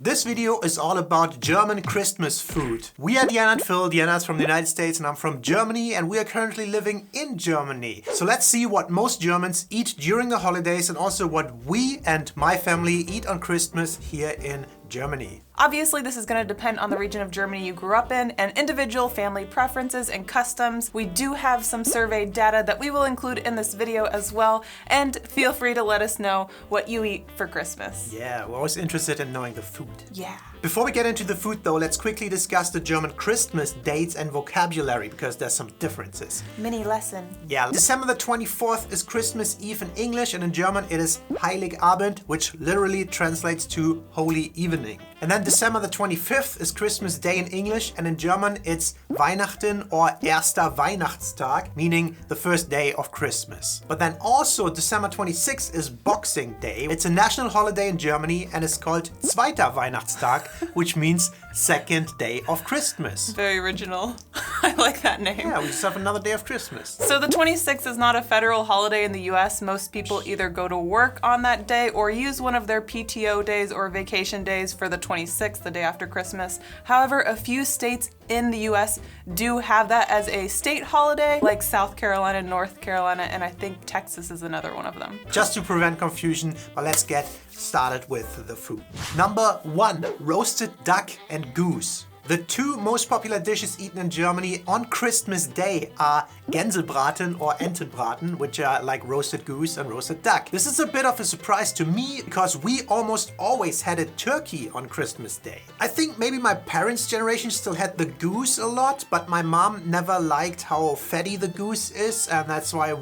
This video is all about German Christmas food. We are Diana and Phil. Diana's from the United States and I'm from Germany, and we are currently living in Germany. So let's see what most Germans eat during the holidays and also what we and my family eat on Christmas here in Germany. Obviously, this is going to depend on the region of Germany you grew up in and individual family preferences and customs. We do have some survey data that we will include in this video as well, and feel free to let us know what you eat for Christmas. Yeah, we're always interested in knowing the food. Yeah. Before we get into the food though, let's quickly discuss the German Christmas dates and vocabulary because there's some differences. Mini lesson. Yeah, December the 24th is Christmas Eve in English, and in German it is Heiligabend, which literally translates to Holy Evening. And then December the 25th is Christmas Day in English, and in German it's Weihnachten or Erster Weihnachtstag, meaning the first day of Christmas. But then also December 26th is Boxing Day. It's a national holiday in Germany and is called Zweiter Weihnachtstag, which means second day of Christmas. Very original. I like that name. Yeah, we just have another day of Christmas. So the 26th is not a federal holiday in the US. Most people either go to work on that day or use one of their PTO days or vacation days for the 26th, the day after Christmas. However, a few states in the US do have that as a state holiday, like South Carolina, North Carolina, and I think Texas is another one of them. Just to prevent confusion, but let's get started with the food. Number 1, roasted duck and goose. The two most popular dishes eaten in Germany on Christmas Day are Gänsebraten or Entenbraten, which are like roasted goose and roasted duck. This is a bit of a surprise to me because we almost always had a turkey on Christmas Day. I think maybe my parents' generation still had the goose a lot, but my mom never liked how fatty the goose is, and that's why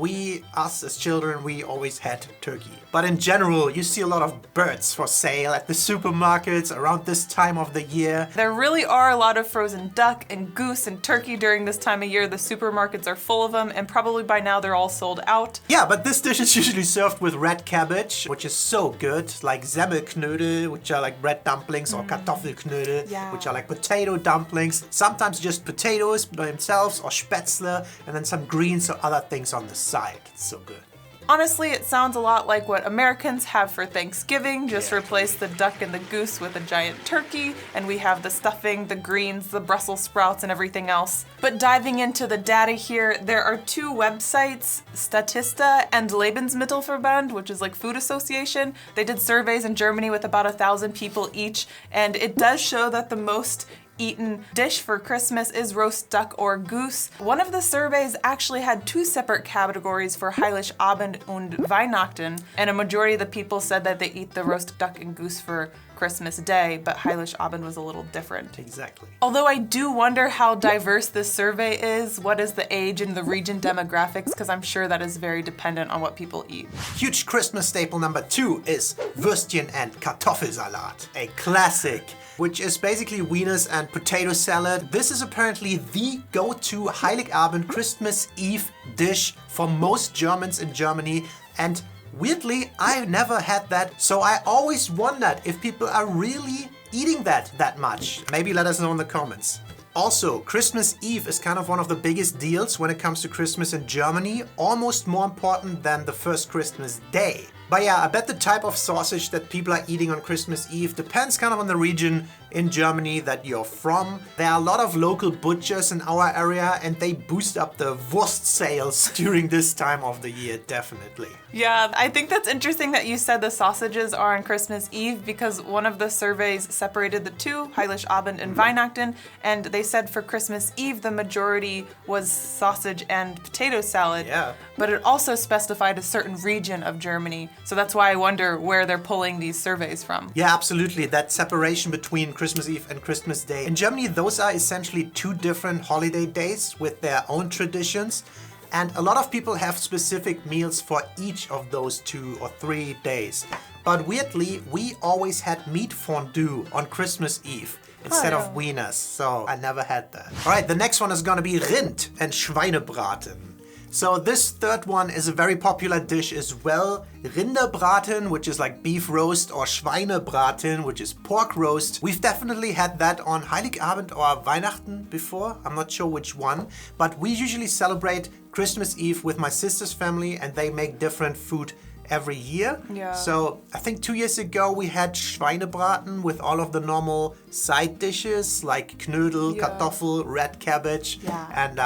us as children, we always had turkey. But in general, you see a lot of birds for sale at the supermarkets around this time of the year. There really are a lot of frozen duck and goose and turkey during this time of year. The supermarkets are full of them, and probably by now they're all sold out. Yeah, but this dish is usually served with red cabbage, which is so good, like Semmelknödel, which are like bread dumplings, or Kartoffelknödel, which are like potato dumplings. Sometimes just potatoes by themselves, or Spätzle, and then some greens or other things on the side. It's so good. Honestly, it sounds a lot like what Americans have for Thanksgiving. Just replace the duck and the goose with a giant turkey, and we have the stuffing, the greens, the Brussels sprouts, and everything else. But diving into the data here, there are two websites, Statista and Lebensmittelverband, which is like food association. They did surveys in Germany with about 1,000 people each, and it does show that the most eaten dish for Christmas is roast duck or goose. One of the surveys actually had two separate categories for Heiligabend und Weihnachten, and a majority of the people said that they eat the roast duck and goose for Christmas Day, but Heiligabend was a little different. Exactly. Although I do wonder how diverse this survey is, what is the age and the region demographics, because I'm sure that is very dependent on what people eat. Huge Christmas staple number 2 is Würstchen and Kartoffelsalat, a classic, which is basically wieners and potato salad. This is apparently the go-to Heiligabend Christmas Eve dish for most Germans in Germany, and weirdly, I never had that, so I always wondered if people are really eating that much. Maybe let us know in the comments. Also, Christmas Eve is kind of one of the biggest deals when it comes to Christmas in Germany, almost more important than the first Christmas Day. But yeah, I bet the type of sausage that people are eating on Christmas Eve depends kind of on the region in Germany that you're from. There are a lot of local butchers in our area, and they boost up the Wurst sales during this time of the year, definitely. Yeah, I think that's interesting that you said the sausages are on Christmas Eve, because one of the surveys separated the two, Heiligabend and Weihnachten, and they said for Christmas Eve the majority was sausage and potato salad. Yeah. But it also specified a certain region of Germany, so that's why I wonder where they're pulling these surveys from. Yeah, absolutely. That separation between Christmas Eve and Christmas Day. In Germany, those are essentially two different holiday days with their own traditions. And a lot of people have specific meals for each of those 2 or 3 days. But weirdly, we always had meat fondue on Christmas Eve instead of wieners, so I never had that. All right, the next one is gonna be Rind and Schweinebraten. So this third one is a very popular dish as well. Rinderbraten, which is like beef roast, or Schweinebraten, which is pork roast. We've definitely had that on Heiligabend or Weihnachten before. I'm not sure which one, but we usually celebrate Christmas Eve with my sister's family, and they make different food every year. Yeah. So I think 2 years ago we had Schweinebraten with all of the normal side dishes like Knödel, Yeah. Kartoffel, red cabbage, Yeah. and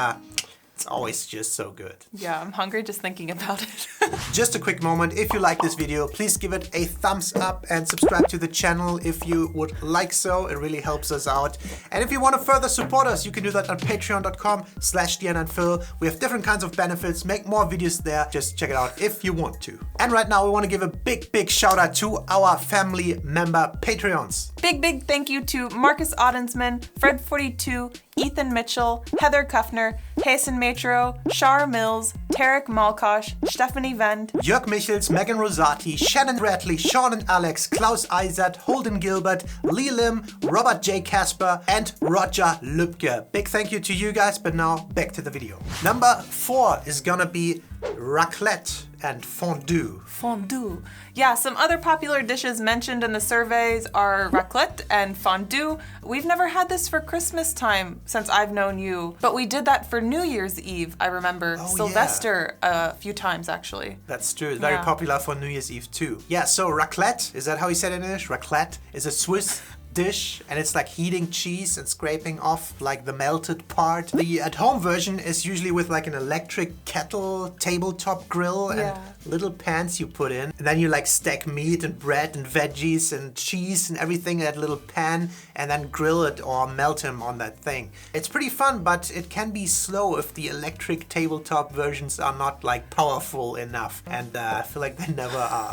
it's always just so good. Yeah, I'm hungry just thinking about it. Just a quick moment, if you like this video, please give it a thumbs up and subscribe to the channel if you would like so. It really helps us out. And if you want to further support us, you can do that on patreon.com/DeannaandPhil. We have different kinds of benefits, make more videos there. Just check it out if you want to. And right now we want to give a big shout out to our family member Patreons. Big thank you to Marcus Oddensman, Fred42, Ethan Mitchell, Heather Kuffner, Hasten Metro, Shar Mills, Tarek Malkosh, Stephanie Vend, Jörg Michels, Megan Rosati, Shannon Radley, Sean and Alex, Klaus Eisert, Holden Gilbert, Lee Lim, Robert J. Casper, and Roger Lübke. Big thank you to you guys, but now back to the video. Number 4 is gonna be raclette and fondue. fondue. Yeah, some other popular dishes mentioned in the surveys are raclette and fondue. We've never had this for Christmas time since I've known you, but we did that for New Year's Eve, I remember. Oh, Sylvester a few times, actually. That's true. It's very Yeah. popular for New Year's Eve too. Yeah, so raclette, is that how you said it in English? Raclette is a Swiss dish, and it's like heating cheese and scraping off like the melted part. The at-home version is usually with like an electric kettle, tabletop grill, and Yeah. little pans you put in. And then you like stack meat and bread and veggies and cheese and everything in that little pan, and then grill it or melt them on that thing. It's pretty fun, but it can be slow if the electric tabletop versions are not like powerful enough. And I feel like they never are.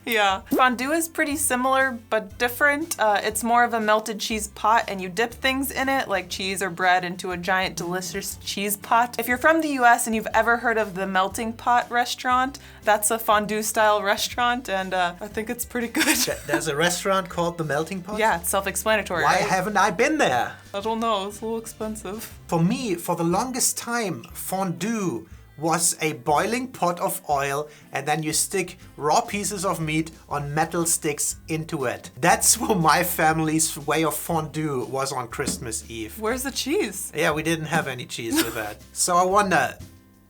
Yeah. Fondue is pretty similar but different. It's more of a melted cheese pot and you dip things in it like cheese or bread into a giant delicious cheese pot. If you're from the US and you've ever heard of the Melting Pot restaurant, that's a fondue style restaurant and I think it's pretty good. There's a restaurant called the Melting Pot? Yeah, it's self-explanatory, Why right? haven't I been there? I don't know, it's a little expensive. For me, for the longest time, fondue was a boiling pot of oil and then you stick raw pieces of meat on metal sticks into it. That's what my family's way of fondue was on Christmas Eve. Where's the cheese? Yeah, we didn't have any cheese with that. So I wonder,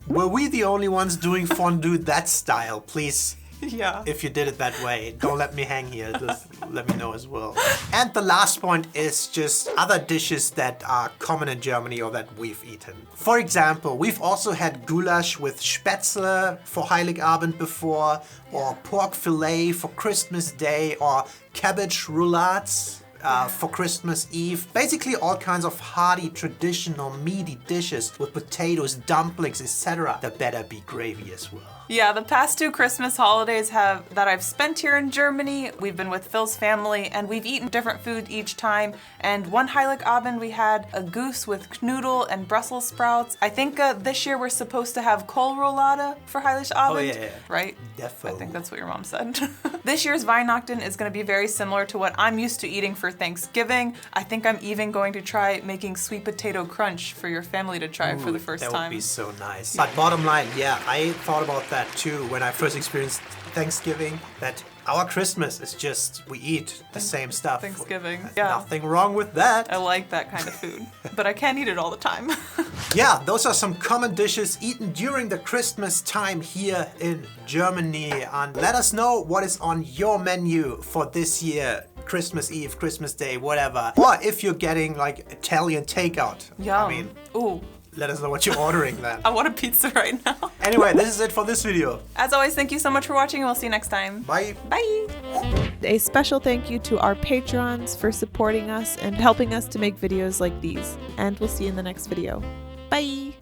were we the only ones doing fondue that style? Please, Yeah. if you did it that way, don't let me hang here. Just let me know as well. And the last point is just other dishes that are common in Germany or that we've eaten. For example, we've also had goulash with Spätzle for Heiligabend before, or pork fillet for Christmas Day, or cabbage roulades for Christmas Eve. Basically all kinds of hearty, traditional, meaty dishes with potatoes, dumplings, etc. There better be gravy as well. Yeah, the past 2 Christmas holidays that I've spent here in Germany, we've been with Phil's family and we've eaten different food each time. And one Heiligabend we had a goose with Knödel and Brussels sprouts. I think this year we're supposed to have Kohlroulade for Heiligabend, Oh, yeah. right? Defo. I think that's what your mom said. This year's Weihnachten is going to be very similar to what I'm used to eating for Thanksgiving. I think I'm even going to try making sweet potato crunch for your family to try for the first that time. That would be so nice. But bottom line, yeah, I thought about that too when I first experienced Thanksgiving, that our Christmas is just, we eat the same stuff. Thanksgiving, There's yeah. nothing wrong with that. I like that kind of food, but I can't eat it all the time. Yeah, those are some common dishes eaten during the Christmas time here in Germany. And let us know what is on your menu for this year. Christmas Eve, Christmas Day, whatever. Or if you're getting like Italian takeout. Yum. I mean, Ooh, let us know what you're ordering then. I want a pizza right now. Anyway, this is it for this video. As always, thank you so much for watching and we'll see you next time. Bye. Bye. A special thank you to our patrons for supporting us and helping us to make videos like these. And we'll see you in the next video. Bye!